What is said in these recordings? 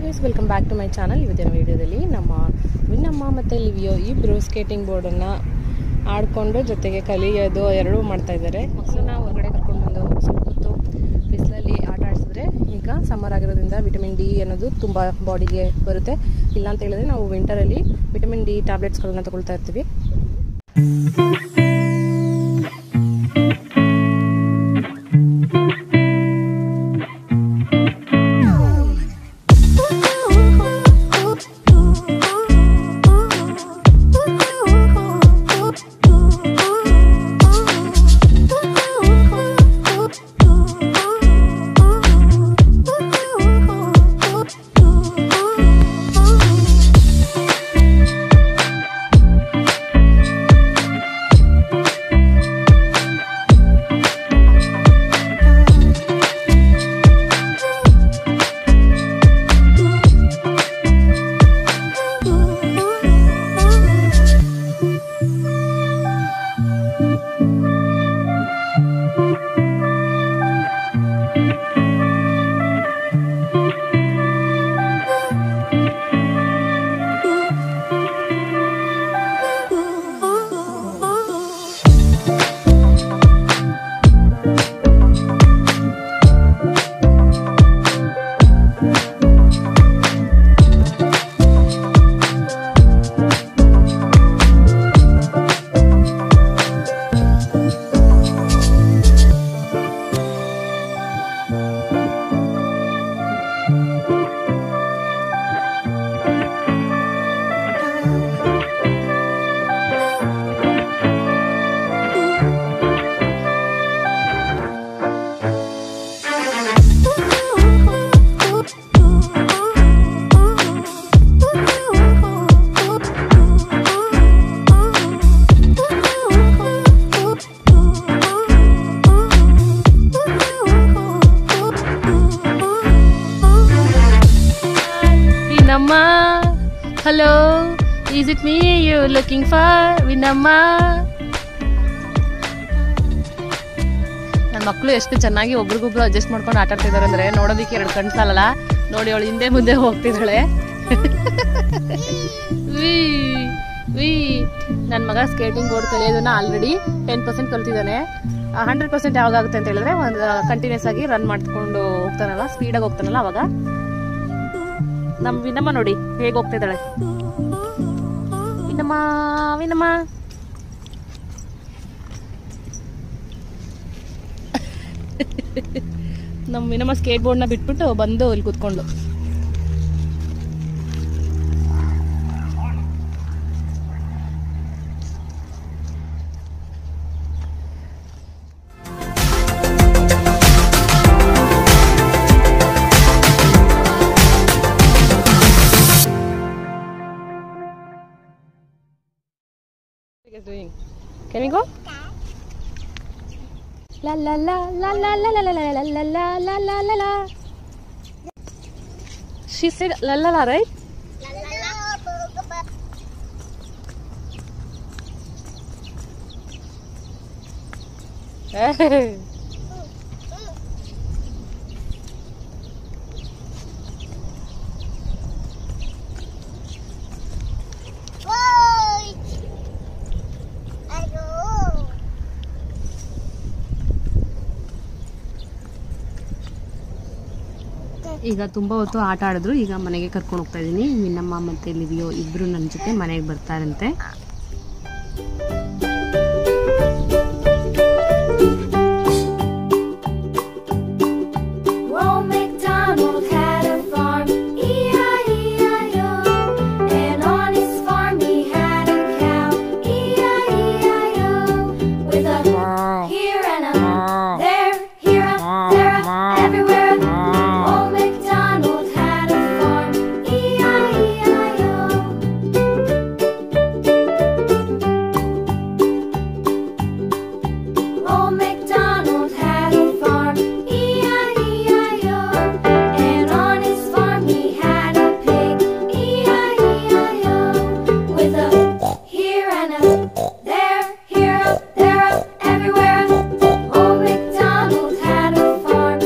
Guys, welcome back to my channel. ಇವತ್ತಿನ ವಿಡಿಯೋದಲ್ಲಿ ನಮ್ಮ ವಿನ್ನಮ್ಮ ಮತ್ತು ಲಿವಿಯೋ ಇಬ್ಬರು ಸ್ಕೇಟಿಂಗ್ ಬೋರ್ಡನ್ನು ಆಡಿಕೊಂಡು ಜೊತೆಗೆ ಕಲಿಯೋದು ಎರಡೂ ಮಾಡ್ತಾಯಿದ್ದಾರೆ. ಮಕ್ಕಳನ್ನ ಹೊರಗಡೆ ಕರ್ಕೊಂಡು ಬಂದು ಸ್ವಲ್ಪ ಹೊತ್ತು ಬಿಸಿಲಲ್ಲಿ ಆಟ ಆಡಿಸಿದ್ರೆ ಈಗ ಸಮ್ಮರ್ ಆಗಿರೋದ್ರಿಂದ ವಿಟಮಿನ್ ಡಿ ಅನ್ನೋದು ತುಂಬ ಬಾಡಿಗೆ ಬರುತ್ತೆ. ಇಲ್ಲ ಅಂತ ಹೇಳಿದ್ರೆ ನಾವು ವಿಂಟರಲ್ಲಿ ವಿಟಮಿನ್ ಡಿ ಟ್ಯಾಬ್ಲೆಟ್ಸ್ಗಳನ್ನ ತಗೊಳ್ತಾ ಇರ್ತೀವಿ. Hello, is it me you're looking for? ವಿನಮ್ಮ. ನನ್ನ ಮಕ್ಕಳು ಎಷ್ಟು ಚೆನ್ನಾಗಿ ಒಬ್ರಿಗೊಬ್ರು ಅಡ್ಜಸ್ಟ್ ಮಾಡ್ಕೊಂಡು ಆಟ ಆಡ್ತಿದ್ದಾರೆ ಅಂದರೆ ನೋಡೋದಕ್ಕೆ ಎರಡು ಕಣ್ಣು ಸಾಲಲ್ಲ. ನೋಡಿ, ಅವಳು ಹಿಂದೆ ಮುಂದೆ ಹೋಗ್ತಿದ್ದಾಳೆ. ನನ್ನ ಮಗ ಸ್ಕೇಟಿಂಗ್ ಬೋರ್ಡ್ ಕಲಿಯೋದನ್ನ ಆಲ್ರೆಡಿ 10% ಕಲ್ತಿದ್ದಾನೆ. 100% ಯಾವಾಗುತ್ತೆ ಅಂತ ಹೇಳಿದ್ರೆ ಒಂದು ಕಂಟಿನ್ಯೂಸ್ ಆಗಿ ರನ್ ಮಾಡ್ಕೊಂಡು ಹೋಗ್ತಾನಲ್ಲ, ಸ್ಪೀಡಾಗಿ ಹೋಗ್ತಾನಲ್ಲ ಅವಾಗ. ನಮ್ಮ ವಿನಮ್ಮ ನೋಡಿ ಹೇಗೆ ಹೋಗ್ತಿದ್ದಾಳೆ. ವಿನಮ್ಮ ವಿನಮ್ಮ ನಮ್ಮ ವಿನಮ್ಮ ಸ್ಕೇಟ್ ಬೋರ್ಡ್ನ ಬಿಟ್ಬಿಟ್ಟು ಬಂದು ಇಲ್ಲಿ ಕೂತ್ಕೊಂಡು. Doing. Can we go? La la la la la la la la la la la la la la la la. She said la la la, right? Hey. ಈಗ ತುಂಬ ಹೊತ್ತು ಆಟ ಆಡಿದ್ರು. ಈಗ ಮನೆಗೆ ಕರ್ಕೊಂಡು ಹೋಗ್ತಾ ಇದ್ದೀನಿ. ವಿನಮ್ಮ ಮತ್ತು ಲಿವಿಯೋ ಇಬ್ಬರು ನನ್ನ ಜೊತೆ ಮನೆಗೆ ಬರ್ತಾರಂತೆ. Everywhere, old MacDonald had a farm.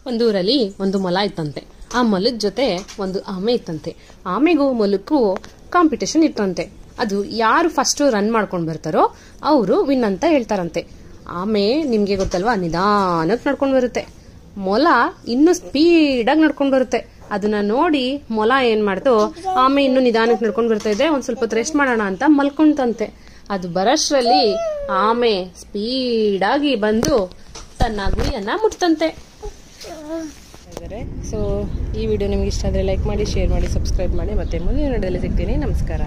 ಒಂದೂರಲ್ಲಿ ಒಂದು ಮೊಲ ಇತ್ತಂತೆ. ಆ ಮೊಲದ ಜೊತೆ ಒಂದು ಆಮೆ ಇತ್ತಂತೆ. ಆಮೆಗೂ ಮೊಲಕ್ಕೂ ಕಾಂಪಿಟೇಷನ್ ಇತ್ತಂತೆ. ಅದು ಯಾರು ಫಸ್ಟ್ ರನ್ ಮಾಡ್ಕೊಂಡು ಬರ್ತಾರೋ ಅವರು ವಿನ್ ಅಂತ ಹೇಳ್ತಾರಂತೆ. ಆಮೆ ನಿಮ್ಗೆ ಗೊತ್ತಲ್ವಾ, ನಿಧಾನಕ್ಕೆ ನಡ್ಕೊಂಡು ಬರುತ್ತೆ. ಮೊಲ ಇನ್ನು ಸ್ಪೀಡಾಗಿ ನಡ್ಕೊಂಡು ಬರುತ್ತೆ. ಅದನ್ನ ನೋಡಿ ಮೊಲ ಏನ್ ಮಾಡ್ತು, ಆಮೆ ಇನ್ನು ನಿಧಾನಕ್ಕೆ ನಡ್ಕೊಂಡು ಬರ್ತಾ ಇದೆ, ಒಂದ್ ಸ್ವಲ್ಪ ರೆಸ್ಟ್ ಮಾಡೋಣ ಅಂತ ಮಲ್ಕೊಂತಂತೆ. ಅದು ಬರೋಷ್ಟ್ರಲ್ಲಿ ಆಮೆ ಸ್ಪೀಡಾಗಿ ಬಂದು ತನ್ನ ಗುರಿಯನ್ನ ಮುಟ್ತಂತೆ. ಸೊ ಈ ವಿಡಿಯೋ ನಿಮ್ಗೆ ಇಷ್ಟ ಆದ್ರೆ ಲೈಕ್ ಮಾಡಿ, ಶೇರ್ ಮಾಡಿ, ಸಬ್ಸ್ಕ್ರೈಬ್ ಮಾಡಿ. ಮತ್ತೆ ಮುಂದಿನ ವಿಡಿಯೋದಲ್ಲಿ ಸಿಗ್ತೀನಿ. ನಮಸ್ಕಾರ.